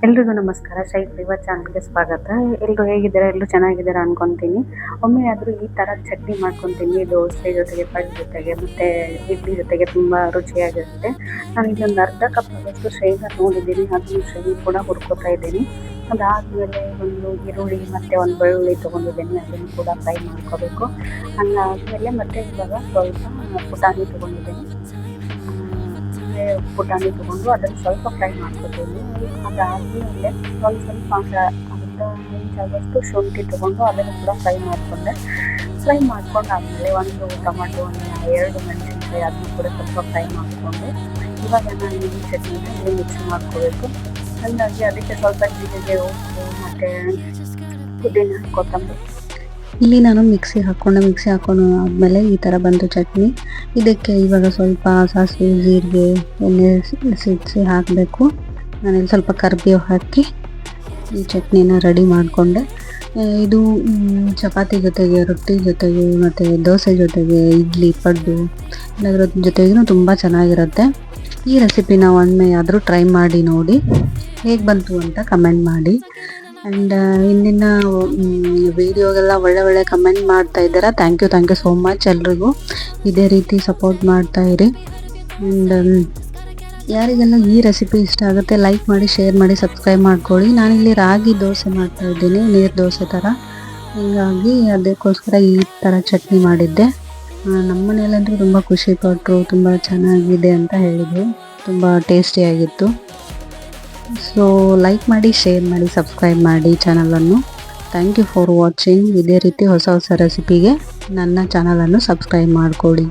ಎಲ್ರಿಗೂ ನಮಸ್ಕಾರ. ಇವತ್ತು ಚಾನಲ್ಗೆ ಸ್ವಾಗತ. ಎಲ್ಲರೂ ಹೇಗಿದ್ದೀರಾ? ಎಲ್ಲರೂ ಚೆನ್ನಾಗಿದ್ದೀರಾ ಅನ್ಕೊತೀನಿ. ಒಮ್ಮೆ ಆದರೂ ಈ ಥರ ಚಟ್ನಿ ಮಾಡ್ಕೊತೀನಿ, ದೋಸೆ ಜೊತೆಗೆ, ಪಲ್ಯ ಜೊತೆಗೆ ಮತ್ತು ಇಡ್ಲಿ ಜೊತೆಗೆ ತುಂಬ ರುಚಿಯಾಗಿರುತ್ತೆ. ನಾನು ಇಲ್ಲೊಂದು ಅರ್ಧ ಕಪ್ ಆಗೋಷ್ಟು ಶೇಂಗಾ ತೊಗೊಂಡಿದ್ದೀನಿ. ಅದನ್ನು ಶೇಂಗಾ ಕೂಡ ಹುರ್ಕೋತಾ ಇದ್ದೀನಿ. ಅದಾದಮೇಲೆ ಒಂದು ಈರುಳ್ಳಿ ಮತ್ತು ಒಂದು ಬೆಳ್ಳುಳ್ಳಿ ತೊಗೊಂಡಿದ್ದೀನಿ, ಅದನ್ನು ಕೂಡ ಫ್ರೈ ಮಾಡ್ಕೋಬೇಕು. ಹಂಗಾದಮೇಲೆ ಮತ್ತು ಇವಾಗ ಸ್ವಲ್ಪ ಪುಟಾಣಿ ತೊಗೊಂಡಿದ್ದೀನಿ. ಪುಟಾಣಿ ತೊಗೊಂಡು ಅದನ್ನು ಸ್ವಲ್ಪ ಫ್ರೈ ಮಾಡ್ಕೊತೀನಿ. ಅದಾದಮೇಲೆ ಸ್ವಲ್ಪ ಅರ್ಧ ಇಂಚ್ ಆಗೋಷ್ಟು ಶುಂಠಿ ತೊಗೊಂಡು ಅದನ್ನು ಕೂಡ ಫ್ರೈ ಮಾಡಿಕೊಂಡೆ. ಫ್ರೈ ಮಾಡ್ಕೊಂಡಾದಮೇಲೆ ಒಂದು ಟೊಮೆಟೊ, 2 ಮೆಣಸಿನ್ಕಾಯಿ ಅದನ್ನು ಕೂಡ ಸ್ವಲ್ಪ ಫ್ರೈ ಮಾಡಿಕೊಂಡು ಇವಾಗ ನಾನು ಈ ಚಟ್ನಿನ ಇಲ್ಲಿ ಮಿಕ್ಸ್ ಮಾಡ್ಕೋಬೇಕು. ಹಾಗಾಗಿ ಅದಕ್ಕೆ ಸ್ವಲ್ಪ ಜೀರಿಗೆ, ಉಪ್ಪು ಮತ್ತು ಪುದೀನ, ಕೊತ್ತಂಬರಿ ಇಲ್ಲಿ ನಾನು ಮಿಕ್ಸಿ ಹಾಕ್ಕೊಂಡು ಆದಮೇಲೆ ಈ ಥರ ಬಂತು ಚಟ್ನಿ. ಇದಕ್ಕೆ ಇವಾಗ ಸ್ವಲ್ಪ ಸಾಸಿವೆ, ಜೀರಿಗೆ, ಎಣ್ಣೆ ಸಿಡಿಸಿ ಹಾಕಬೇಕು. ನಾನಿಲ್ಲಿ ಸ್ವಲ್ಪ ಕರಿಬೇವು ಹಾಕಿ ಈ ಚಟ್ನಿನ ರೆಡಿ ಮಾಡಿಕೊಂಡೆ. ಇದು ಚಪಾತಿ ಜೊತೆಗೆ, ರೊಟ್ಟಿ ಜೊತೆಗೆ ಮತ್ತು ದೋಸೆ ಜೊತೆಗೆ, ಇಡ್ಲಿ, ಪಡ್ಡು ಎಲ್ಲದರ ಜೊತೆಗೂ ತುಂಬ ಚೆನ್ನಾಗಿರುತ್ತೆ. ಈ ರೆಸಿಪಿನ ಒಮ್ಮೆ ಆದರೂ ಟ್ರೈ ಮಾಡಿ ನೋಡಿ, ಹೇಗೆ ಬಂತು ಅಂತ ಕಮೆಂಟ್ ಮಾಡಿ. ಆ್ಯಂಡ್ ಇಂದಿನ ವಿಡಿಯೋಗೆಲ್ಲ ಒಳ್ಳೆ ಕಮೆಂಟ್ ಮಾಡ್ತಾ ಇದ್ದೀರಾ. Thank you so much. ಎಲ್ರಿಗೂ ಇದೇ ರೀತಿ ಸಪೋರ್ಟ್ ಮಾಡ್ತಾಯಿರಿ. ಆ್ಯಂಡ್ ಯಾರಿಗೆಲ್ಲ ಈ ರೆಸಿಪಿ ಇಷ್ಟ ಆಗುತ್ತೆ ಲೈಕ್ ಮಾಡಿ, ಶೇರ್ ಮಾಡಿ, ಸಬ್ಸ್ಕ್ರೈಬ್ ಮಾಡ್ಕೊಳ್ಳಿ. ನಾನಿಲ್ಲಿ ರಾಗಿ ದೋಸೆ ಮಾಡ್ತಾಯಿದ್ದೀನಿ, ನೀರು ದೋಸೆ ಥರ. ಹೀಗಾಗಿ ಅದಕ್ಕೋಸ್ಕರ ಈ ಥರ ಚಟ್ನಿ ಮಾಡಿದ್ದೆ. ನಮ್ಮ ಮನೆಯಲ್ಲಂತೂ ತುಂಬ ಖುಷಿಪಟ್ಟರು, ತುಂಬ ಚೆನ್ನಾಗಿದೆ ಅಂತ ಹೇಳಿದರು. ತುಂಬ ಟೇಸ್ಟಿಯಾಗಿತ್ತು. ಸೊ ಲೈಕ್ ಮಾಡಿ, ಶೇರ್ ಮಾಡಿ, ಸಬ್ಸ್ಕ್ರೈಬ್ ಮಾಡಿ ಚಾನಲನ್ನು. Thank you for watching. ಇದೇ ರೀತಿ ಹೊಸ ರೆಸಿಪಿಗೆ ನನ್ನ ಚಾನಲನ್ನು ಸಬ್ಸ್ಕ್ರೈಬ್ ಮಾಡಿಕೊಳ್ಳಿ.